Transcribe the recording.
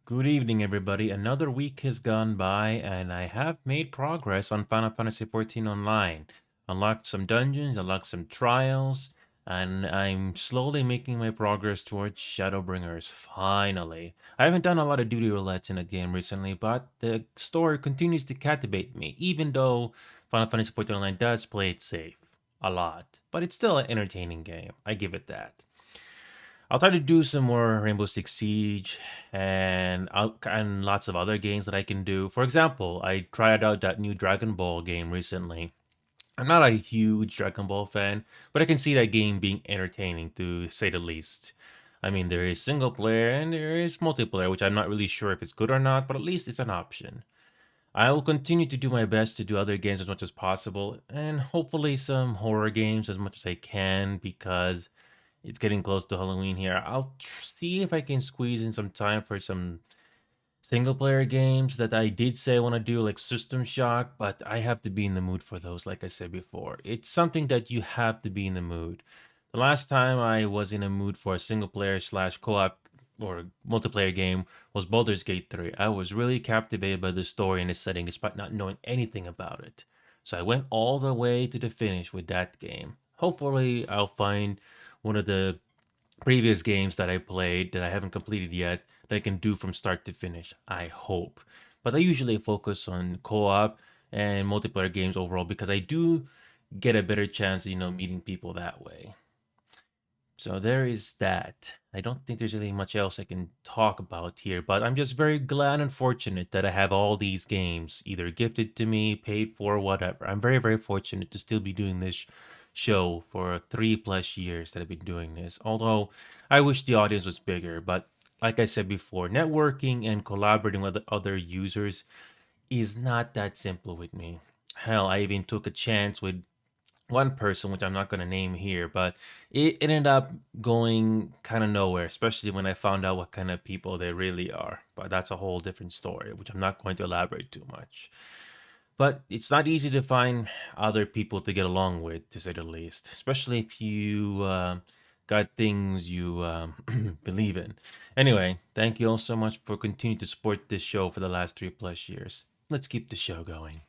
Good evening, everybody. Another week has gone by, and I have made progress on Final Fantasy XIV Online. Unlocked some dungeons, unlocked some trials, and I'm slowly making my progress towards Shadowbringers, finally. I haven't done a lot of duty roulettes in the game recently, but the story continues to captivate me, even though Final Fantasy XIV Online does play it safe. A lot. But it's still an entertaining game. I give it that. I'll try to do some more Rainbow Six Siege and lots of other games that I can do. For example, I tried out that new Dragon Ball game recently. I'm not a huge Dragon Ball fan, but I can see that game being entertaining to say the least. I mean, there is single player and there is multiplayer, which I'm not really sure if it's good or not, but at least it's an option. I will continue to do my best to do other games as much as possible, and hopefully some horror games as much as I can because it's getting close to Halloween here. I'll see if I can squeeze in some time for some single player games that I did say I want to do, like System Shock, but I have to be in the mood for those, like I said before. It's something that you have to be in the mood. The last time I was in a mood for a single player slash co op or multiplayer game was Baldur's Gate 3. I was really captivated by the story and the setting despite not knowing anything about it. So I went all the way to the finish with that game. Hopefully, I'll find one of the previous games that I played that I haven't completed yet that I can do from start to finish. I hope. But I usually focus on co op and multiplayer games overall because I do get a better chance, meeting people that way. So there is that. I don't think there's really much else I can talk about here, but I'm just very glad and fortunate that I have all these games either gifted to me, paid for, whatever. I'm very, very fortunate to still be doing this show for 3+ years that I've been doing this. Although I wish the audience was bigger, but like I said before, networking and collaborating with other users is not that simple with me. Hell, I even took a chance with one person, which I'm not going to name here, but it ended up going kind of nowhere, especially when I found out what kind of people they really are. But that's a whole different story, which I'm not going to elaborate too much. But it's not easy to find other people to get along with, to say the least, especially if you got things you believe in. Anyway, thank you all so much for continuing to support this show for the last 3+ years. Let's keep the show going.